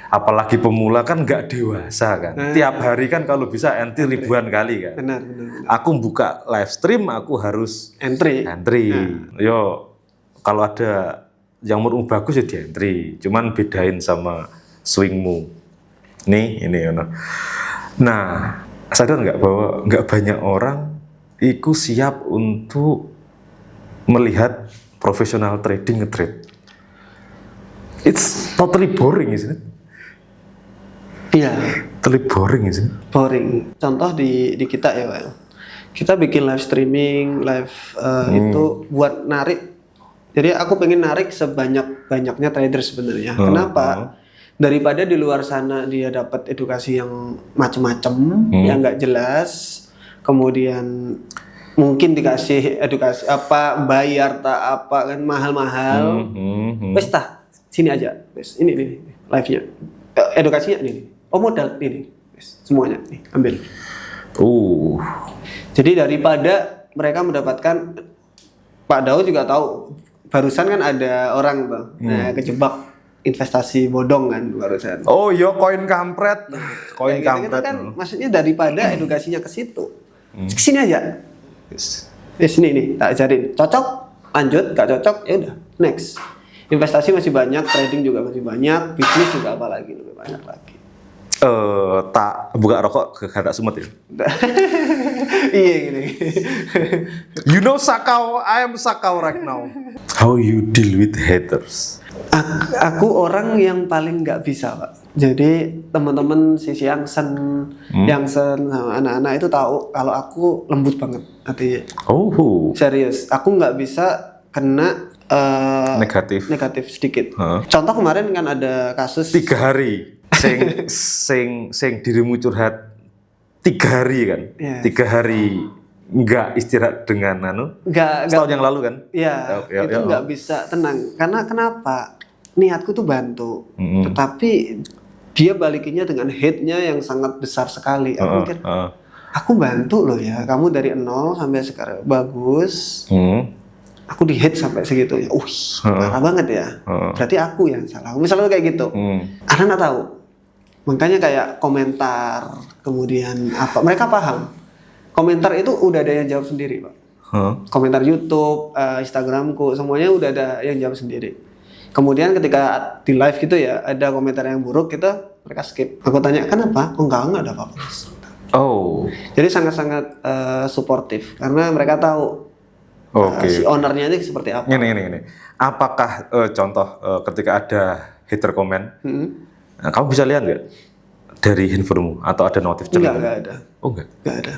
apalagi pemula kan nggak dewasa kan. Tiap hari kan kalau bisa entry ribuan kali kan. Benar. Aku buka live stream aku harus entry. kalau ada yang menurutmu bagus ya di entry, cuman bedain sama swingmu. Nih, ini. Nah, sadar nggak bahwa nggak banyak orang ikut siap untuk melihat profesional trading nge-trade. It's totally boring, isn't it? Iya. Totally boring, isn't it? Boring. Contoh di kita ya, Pak. Kita bikin live streaming, itu buat narik. Jadi aku pengen narik sebanyak-banyaknya trader sebenarnya. Kenapa? Daripada di luar sana dia dapat edukasi yang macam-macam, yang nggak jelas, kemudian mungkin dikasih edukasi apa, bayar tak apa kan mahal-mahal. Wes tah, sini aja. Wes ini live-nya. Edukasinya ini. Oh modal ini. Wes semuanya nih, ambil. Jadi daripada mereka mendapatkan, Pak Daud juga tahu barusan kan ada orang tuh, kejebak investasi bodong kan barusan. Oh iya, koin kampret. Koin kampret. Gitu kan maksudnya daripada edukasinya ke situ. Sini aja. Sini nih, tak ajarin. Cocok, lanjut, gak cocok, ya udah, next. Investasi masih banyak, trading juga masih banyak, bisnis juga apalagi lebih banyak lagi. Tak buka rokok gak ada sumet ya? Iya gini. You know Sakau, I am Sakau right now. How you deal with haters? Aku orang yang paling nggak bisa, Pak. Jadi teman-teman sisi Yangsen sama anak-anak itu tahu kalau aku lembut banget hatinya. Serius, aku nggak bisa kena negatif sedikit. Contoh kemarin kan ada kasus 3 hari. Sing dirimu curhat 3 hari kan? Yes. 3 hari nggak istirahat dengan setahun yang lalu kan? Ya, itu nggak bisa tenang. Karena kenapa? Niatku tuh bantu, tetapi dia balikinnya dengan hate-nya yang sangat besar sekali. Aku mikir, aku bantu loh ya, kamu dari 0 sampai sekarang bagus. Aku di hate sampai segitu ya. Parah banget ya. Berarti aku yang salah. Misalnya kayak gitu. Anak tahu. Makanya kayak komentar, kemudian apa, mereka paham. Komentar itu udah ada yang jawab sendiri, Pak. Komentar YouTube, Instagramku, semuanya udah ada yang jawab sendiri. Kemudian ketika di live gitu ya, ada komentar yang buruk, mereka skip. Aku tanya, kenapa? Oh enggak ada apa-apa. Jadi sangat-sangat suportif, karena mereka tahu si ownernya ini seperti apa. Ini. Apakah contoh ketika ada hater komen, kamu bisa lihat nggak dari handphonemu atau ada notif? Enggak ada. Enggak ada.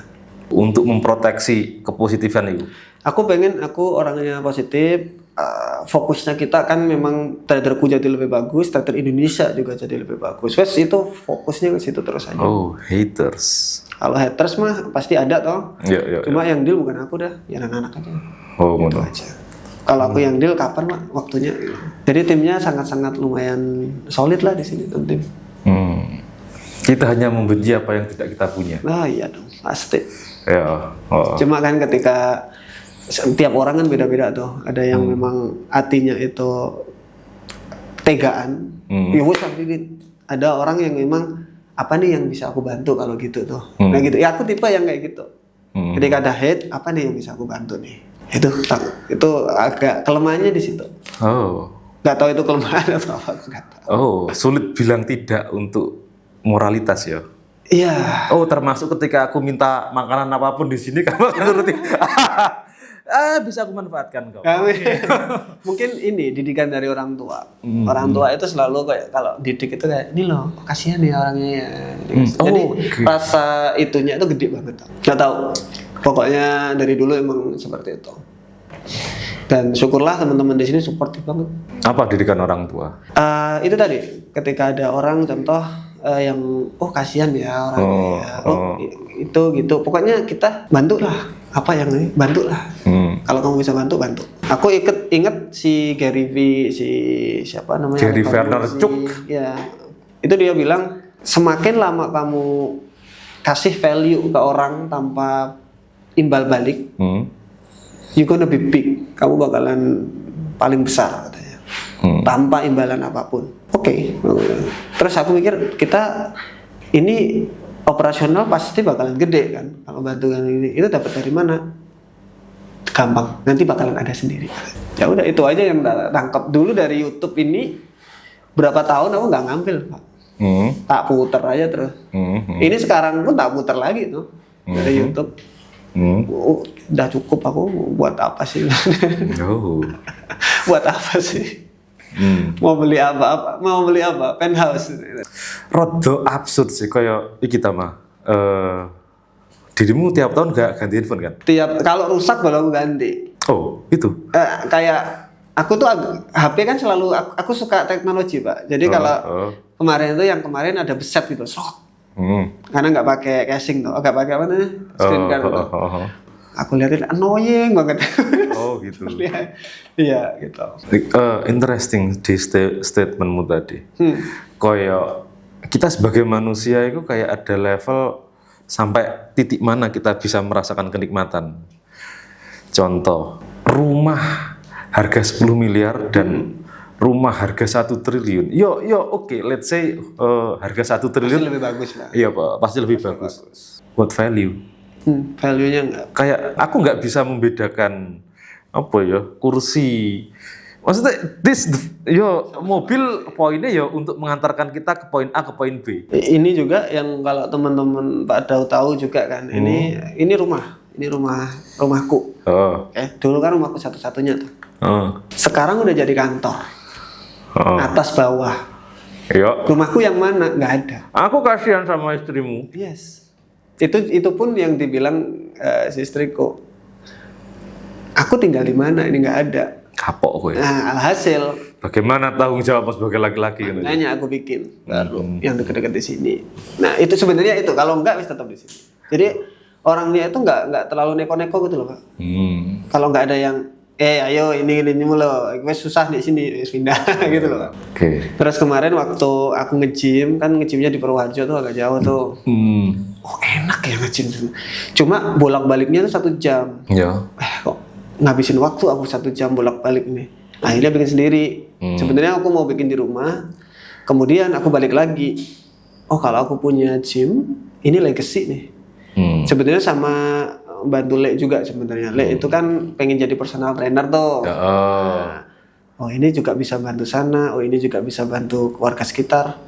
Untuk memproteksi kepositifan itu. Aku orangnya positif. Fokusnya kita kan memang traderku jadi lebih bagus, trader Indonesia juga jadi lebih bagus. Wes itu fokusnya ke situ terus aja. Haters. Kalau haters mah pasti ada toh. Cuma yang deal bukan aku dah, ya anak-anak aja. Gitu aja. Kalau aku yang deal kapan Mak waktunya? Jadi timnya sangat-sangat lumayan solid lah di sini tim. Kita hanya membenci apa yang tidak kita punya. Nah iya dong, pasti. Cuma kan ketika setiap orang kan beda-beda tuh. Ada yang memang hatinya itu tegaan. Ya wes ada orang yang memang apa nih yang bisa aku bantu kalau gitu tuh. Nah gitu. Ya aku tipe yang kayak gitu. Ketika ada hate, apa nih yang bisa aku bantu nih? Itu agak kelemahannya di situ. Gak tahu itu kelemahan atau apa, aku gak tahu. Sulit bilang tidak untuk moralitas ya. Iya. Termasuk ketika aku minta makanan apapun di sini kamu akan turuti. Bisa aku manfaatkan kok. Mungkin ini didikan dari orang tua. Orang tua itu selalu kayak kalau didik itu kayak ini loh, kasihan ya orangnya ya. Jadi rasa itunya itu gede banget. Gak tahu. Pokoknya dari dulu emang seperti itu. Dan syukurlah teman-teman di sini suportif banget. Apa didikan orang tua? Itu tadi ketika ada orang contoh yang kasihan ya orangnya. Itu gitu. Pokoknya kita bantulah. Apa yang ini? Bantulah. Kalau kamu bisa bantu. Aku inget si Gary V, siapa namanya? Gary Vaynerchuk. Ya. Itu dia bilang semakin lama kamu kasih value ke orang tanpa imbal balik, you gonna be big. Kamu bakalan paling besar katanya. Tanpa imbalan apapun. Oke. Terus aku mikir kita ini operasional pasti bakalan gede kan kalau bantuan ini. Itu dapat dari mana? gampang, nanti bakalan ada sendiri. Ya udah itu aja yang tangkap dulu dari YouTube ini. Berapa tahun aku nggak ngambil, Pak. Tak puter aja terus. Ini sekarang pun tak puter lagi tuh dari YouTube. Udah cukup, aku buat apa sih? Buat apa sih? Mau beli apa? Mau beli apa? Penthouse. Rodo absurd sih kayak kita mah. Dirimu tiap tahun gak ganti handphone kan? Kalau rusak baru aku ganti. Oh, itu. Kayak aku tuh HP kan selalu aku suka teknologi, Pak. Jadi kalau kemarin itu yang kemarin ada beset gitu, karena nggak pakai casing tuh, nggak pakai apa namanya screen guard tuh. Aku lihatin annoying banget. Oh gitu. Iya gitu. Interesting di statementmu tadi. Kayak kita sebagai manusia itu kayak ada level sampai titik mana kita bisa merasakan kenikmatan. Contoh, rumah harga 10 miliar dan rumah harga 1 triliun. Yo, oke, let's say harga 1 triliun Pasti lebih bagus lah. Iya, Pak, pasti lebih bagus. What value? Value-nya enggak. Kayak aku nggak bisa membedakan apa ya, kursi. Maksudnya mobil poinnya ya untuk mengantarkan kita ke poin A ke poin B. Ini juga yang kalau teman-teman Pak Daud tahu juga kan. Ini rumahku. Dulu kan rumahku satu-satunya tuh. Sekarang udah jadi kantor. Atas bawah. Iya. Rumahku yang mana? Nggak ada. Aku kasihan sama istrimu. Yes. Itu pun yang dibilang si istriku. Aku tinggal di mana? Ini nggak ada. Kapok gue. Nah, alhasil. Bagaimana tanggung jawab sebagai laki-laki? Makanya aku bikin baru yang dekat-dekat di sini. Nah itu sebenarnya itu. Kalau nggak, bisa tetap di sini. Jadi orangnya itu nggak terlalu neko-neko gitu loh, Pak. Kalau nggak ada yang ayo ini mulu, gue susah di sini, pindah gitu loh. Oke. Terus kemarin waktu aku nge-gym, kan nge-gymnya di Purwoharjo tuh agak jauh tuh. Oh enak ya nge-gym. Cuma bolak-baliknya tuh 1 jam. Ya. Kok ngabisin waktu aku 1 jam bolak-balik nih. Akhirnya bikin sendiri. Sebenarnya aku mau bikin di rumah. Kemudian aku balik lagi. Oh kalau aku punya gym, ini legacy nih. Sebenarnya sama bantu Le juga sebenarnya. Le itu kan pengen jadi personal trainer tuh. Nah, oh ini juga bisa bantu sana. Oh ini juga bisa bantu keluarga sekitar.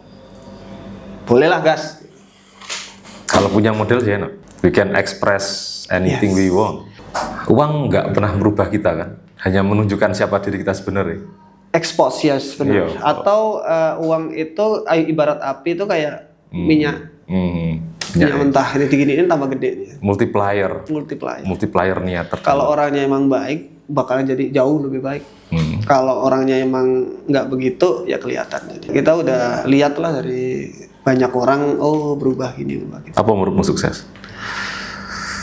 Bolehlah gas. Kalau punya model sih enak. We can express anything we want. Uang nggak pernah merubah kita kan. Hanya menunjukkan siapa diri kita sebenarnya. Expose ya sebenarnya. Atau uang itu ibarat api itu kayak minyak. Minyak mentah ini diginiin tambah gede. Multiplier niat. Kalau orangnya emang baik, bakalan jadi jauh lebih baik. Kalau orangnya emang nggak begitu, ya kelihatan. Jadi kita udah lihat lah dari banyak orang, oh berubah gini, berubah gitu. Apa menurutmu sukses?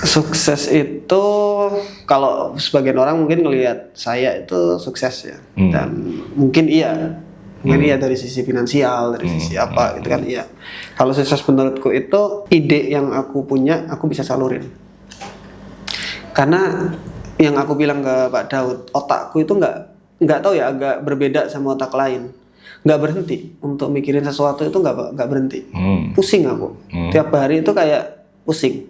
Sukses itu kalau sebagian orang mungkin ngelihat saya itu sukses ya, dan mungkin iya dari sisi finansial, dari sisi apa gitu kan iya. Kalau sukses menurutku itu ide yang aku punya aku bisa salurin. Karena yang aku bilang ke Pak Daud, otakku itu nggak tahu ya, agak berbeda sama otak lain. Nggak berhenti untuk mikirin sesuatu itu nggak berhenti. Pusing aku. Tiap hari itu kayak pusing.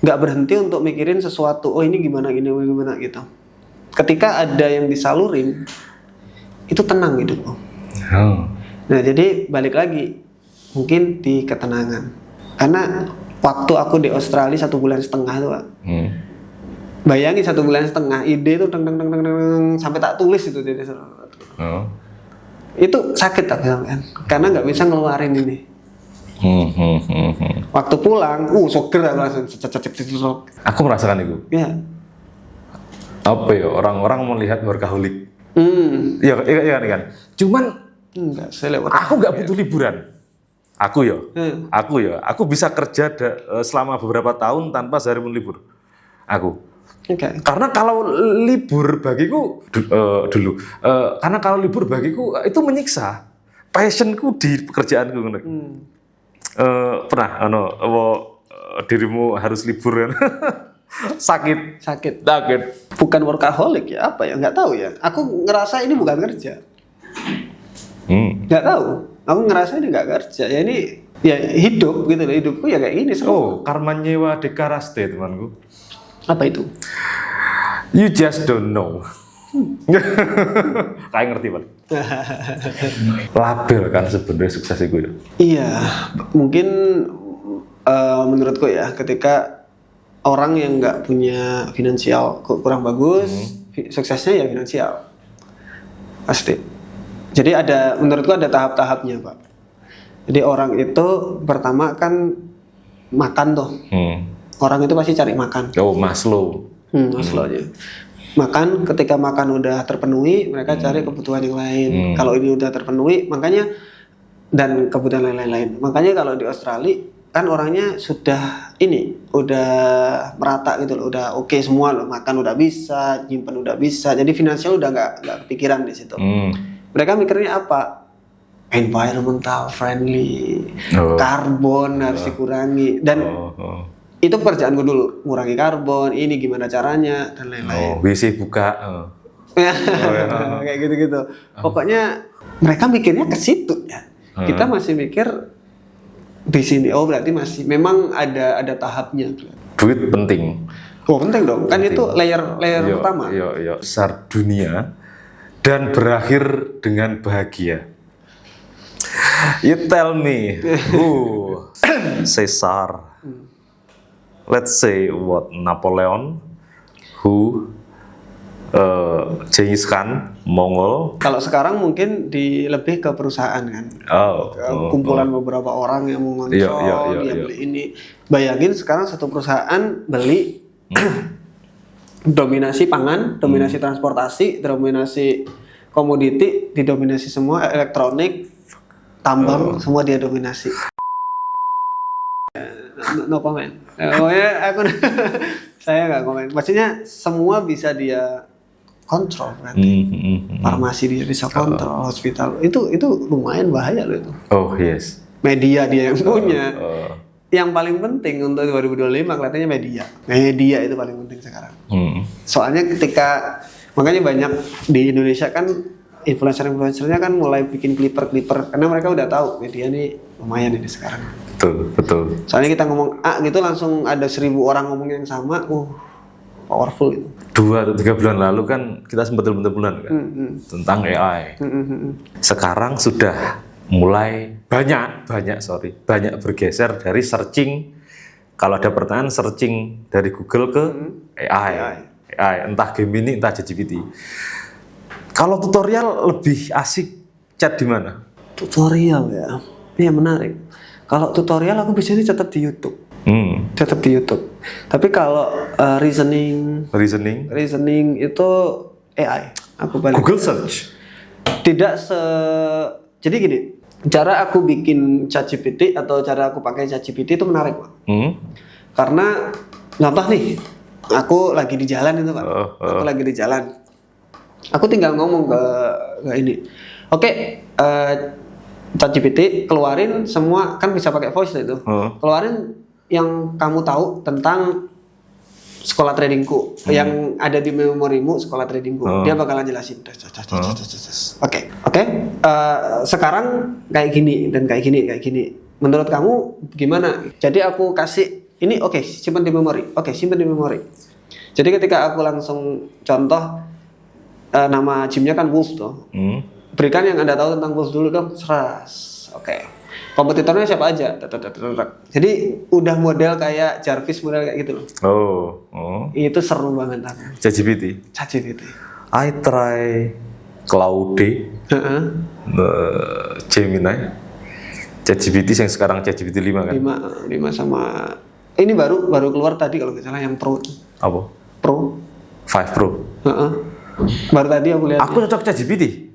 Nggak berhenti untuk mikirin sesuatu. Oh ini gimana gitu. Ketika ada yang disalurin, itu tenang hidupku. Nah jadi balik lagi, mungkin di ketenangan. Karena waktu aku di Australia 1,5 bulan itu, Pak. Bayangin 1,5 bulan, ide itu sampai tak tulis itu jadi itu sakit tak sampean, karena nggak bisa ngeluarin ini. Waktu pulang, seger aku langsung Aku merasakan itu. Ya. Apa ya, orang-orang melihat workaholic. Iya kan. Cuman enggak, aku nggak butuh liburan. Aku bisa kerja selama beberapa tahun tanpa sehari pun libur. Karena kalau libur bagiku karena kalau libur bagiku itu menyiksa passionku di pekerjaanku. Pernah dirimu harus libur kan? sakit bukan workaholic ya, apa ya, nggak tahu ya, aku ngerasa ini bukan kerja. Nggak tahu, aku ngerasa ini nggak kerja ya, ini ya hidup gitu loh, hidupku ya kayak gini. Karma nyewa dekaraste temanku. Apa itu? You just don't know. Kayak ngerti Pak. Label kan sebenarnya sukses itu. Iya, mungkin menurutku ya, ketika orang yang nggak punya finansial kurang bagus, suksesnya ya finansial, pasti. Jadi menurutku ada tahap-tahapnya Pak. Jadi orang itu pertama kan makan tuh, orang itu pasti cari makan. Oh, Maslow. Maslow-nya. Makan, ketika makan udah terpenuhi, mereka cari kebutuhan yang lain. Kalau ini udah terpenuhi, makanya dan kebutuhan lain-lain. Makanya kalau di Australia kan orangnya udah merata gitu loh, udah oke semua loh, makan udah bisa, nyimpen udah bisa. Jadi finansial udah nggak kepikiran di situ. Mereka mikirnya apa? Environmental friendly, karbon harus dikurangi dan itu pekerjaanku dulu, ngurangi karbon, ini gimana caranya dan lain-lain. WC buka. Kayak gitu-gitu. Pokoknya mereka mikirnya ke situ ya. Kita masih mikir di sini. Oh, berarti masih memang ada tahapnya. Duit penting. Oh, penting dong. Kan itu layer pertama. Iya, besar dunia dan berakhir dengan bahagia. You tell me who Caesar. Let's say what Napoleon, who Genghis Khan, Mongol. Kalau sekarang mungkin lebih ke perusahaan kan. Kumpulan beberapa orang yang mau ngontrol, dia beli ini. Bayangin sekarang satu perusahaan beli dominasi pangan, dominasi transportasi, dominasi komoditi, didominasi semua, elektronik, tambang, semua dia dominasi. No comment. Saya nggak komen. Maksudnya semua bisa dia kontrol kan. Farmasi dia bisa kontrol, hospital itu lumayan bahaya loh itu. Oh yes. Media dia yang punya. Yang paling penting untuk 2025 kelihatannya media. Media itu paling penting sekarang. Soalnya makanya banyak di Indonesia kan influencer-influencernya kan mulai bikin clipper karena mereka udah tahu media nih lumayan ini sekarang. Betul. Soalnya kita ngomong A gitu langsung ada 1.000 orang ngomong yang sama, powerful itu. 2 atau 3 bulan lalu kan kita sempat bulan kan tentang AI. Sekarang sudah mulai banyak bergeser dari searching. Kalau ada pertanyaan searching dari Google ke AI, entah Gemini, entah ChatGPT. Kalau tutorial lebih asik chat di mana? Tutorial ya, iya menarik. Kalau tutorial aku biasanya catat di YouTube. Catat di YouTube. Tapi kalau reasoning itu AI. Aku balik. Google search. Jadi gini, cara aku bikin ChatGPT atau cara aku pakai ChatGPT itu menarik, Pak. Karena contoh nih, aku lagi di jalan itu, Pak. Aku lagi di jalan. Aku tinggal ngomong ke ini. Oke, ChatGPT keluarin semua, kan bisa pakai voice itu. Keluarin yang kamu tahu tentang sekolah tradingku, yang ada di memorimu sekolah tradingku. Dia bakalan jelasin. Oke. Sekarang kayak gini dan kayak gini. Menurut kamu gimana? Jadi aku kasih ini, simpan di memori. Simpan di memori. Jadi ketika aku langsung contoh nama gymnya kan Wolf tuh. Berikan yang Anda tahu tentang Wolf dulu dong. Seras. Kompetitornya siapa aja? Jadi udah model kayak Jarvis, model kayak gitu loh. Itu seru banget aku. ChatGPT. I try Claude, Gemini, ChatGPT yang sekarang ChatGPT 5 kan? 5 sama ini baru keluar tadi kalau nggak salah yang Pro. Apa? Pro. 5 Pro. Baru tadi aku lihat. Aku cocok ChatGPT.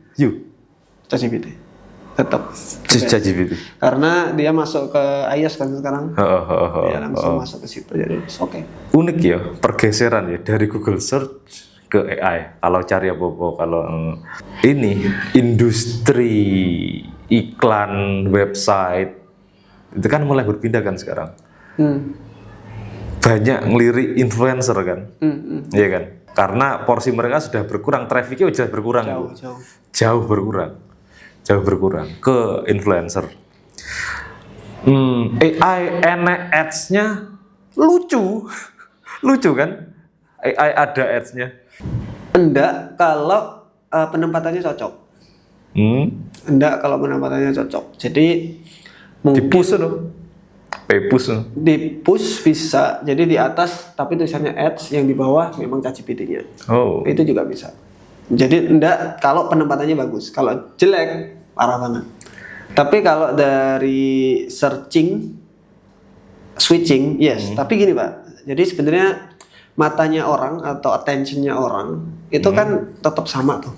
ChatGPT. Tetap. ChatGPT. Karena dia masuk ke iOS kan sekarang. Dia langsung masuk ke situ jadi Unik ya pergeseran ya dari Google Search ke AI. Kalau cari apa-apa, kalau ini industri iklan website itu kan mulai berpindah kan sekarang. Banyak ngelirik influencer kan, iya kan? Karena porsi mereka sudah berkurang, trafficnya sudah berkurang, jauh berkurang ke influencer. AI enak ads-nya lucu kan? AI ada ads-nya. Enggak kalau penempatannya cocok. Enggak kalau penempatannya cocok. Jadi mungkin Di-push dong. P-push. di push bisa. Jadi di atas tapi tulisannya ads, yang di bawah memang ChatGPT-nya. Oh. Itu juga bisa. Jadi enggak kalau penempatannya bagus. Kalau jelek parah banget. Tapi kalau dari searching, switching, yes. Tapi gini Pak, jadi sebenarnya matanya orang atau attention-nya orang itu kan tetap sama tuh.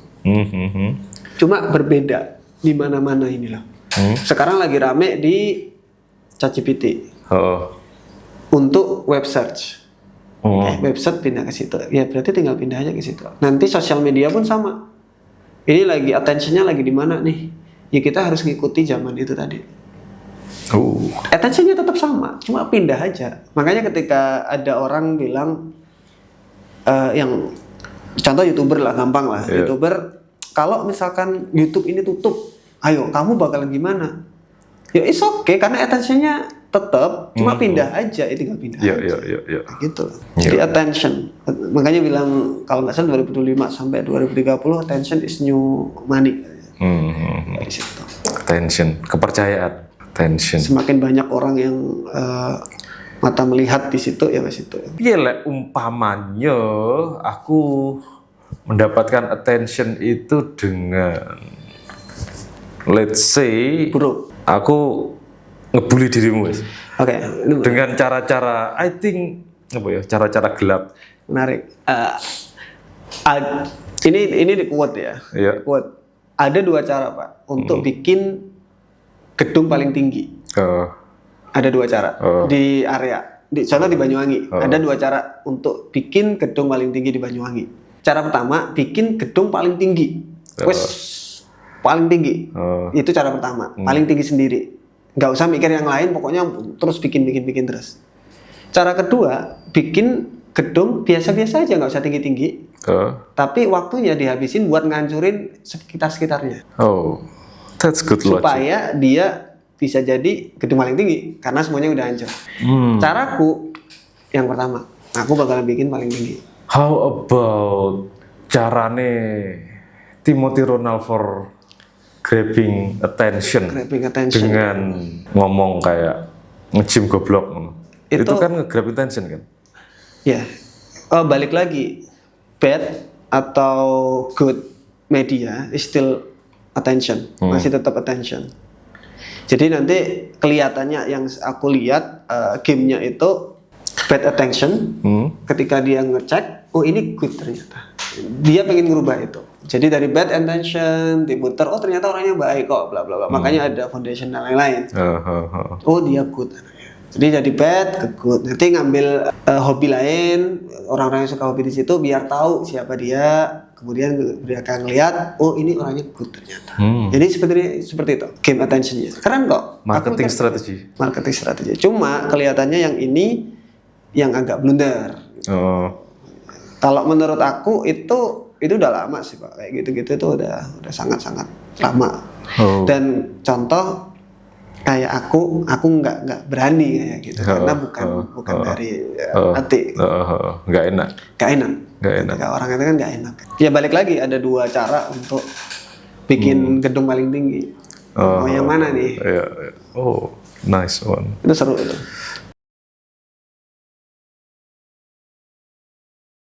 Cuma berbeda di mana-mana ini loh. Sekarang lagi rame di ChatGPT untuk web search. Website pindah ke situ. Ya berarti tinggal pindah aja ke situ. Nanti sosial media pun sama. Ini lagi attention-nya lagi di mana nih? Ya kita harus ngikuti zaman itu tadi. Attention-nya tetap sama, cuma pindah aja. Makanya ketika ada orang bilang yang contoh YouTuber lah, gampang lah. YouTuber, kalau misalkan YouTube ini tutup, ayo kamu bakalan gimana? Ya it's okay, karena attention-nya tetap, cuma pindah aja, itu tinggal pindah aja. Gitu. Jadi attention. Makanya bilang kalau nggak salah 2025 sampai 2030 attention is new money. Dari situ. Attention, kepercayaan. Attention. Semakin banyak orang yang mata melihat di situ ya ke situ. Iya lek umpamanya aku mendapatkan attention itu dengan let's say Buruk. aku ngebully dirimu wes. Oke. Dengan cara-cara I think apa ya, cara-cara gelap. Menarik. Ini di quote ya. Iya. Quote. Ada 2 cara Pak untuk bikin gedung paling tinggi. Ada 2 cara di area. Contoh di Banyuwangi. Ada 2 cara untuk bikin gedung paling tinggi di Banyuwangi. Cara pertama, bikin gedung paling tinggi. Wes paling tinggi. Itu cara pertama. Paling tinggi sendiri. Nggak usah mikir yang lain, pokoknya terus bikin terus. Cara kedua, bikin gedung biasa-biasa aja, nggak usah tinggi-tinggi. Tapi waktunya dihabisin buat ngancurin sekitar-sekitarnya. That's good logic. Supaya dia bisa jadi gedung paling tinggi karena semuanya udah hancur. Caraku yang pertama, aku bakalan bikin paling tinggi. How about carane Timothy Ronald for grabbing attention dengan ngomong kayak nge-gym goblok. Itu kan nge-grab attention kan? Ya. Balik lagi, bad atau good media is still attention, masih tetap attention. Jadi nanti kelihatannya yang aku lihat gamenya itu bad attention. Ketika dia ngecek, oh ini good ternyata. Dia pengen ngerubah itu. Jadi dari bad attention diputar, oh ternyata orangnya baik kok, bla bla bla. Makanya ada foundation dan lain-lain. Oh dia good. Jadi jadi bad ke good. Nanti ngambil hobi lain, orang-orang yang suka hobi di situ biar tahu siapa dia. Kemudian dia akan ngeliat, oh ini orangnya good ternyata. Jadi seperti itu game attentionnya. Keren kok. Marketing strategi. Marketing strategi. Cuma kelihatannya yang ini yang agak blunder. Kalau menurut aku itu udah lama sih Pak. Kayak gitu-gitu itu udah sangat-sangat lama. Dan contoh kayak aku nggak berani kayak gitu karena bukan dari hati. Nggak enak. Ketika orang itu kan nggak enak. Ya balik lagi ada 2 cara untuk bikin gedung paling tinggi. Mau yang mana nih? Oh, nice one. Itu seru itu.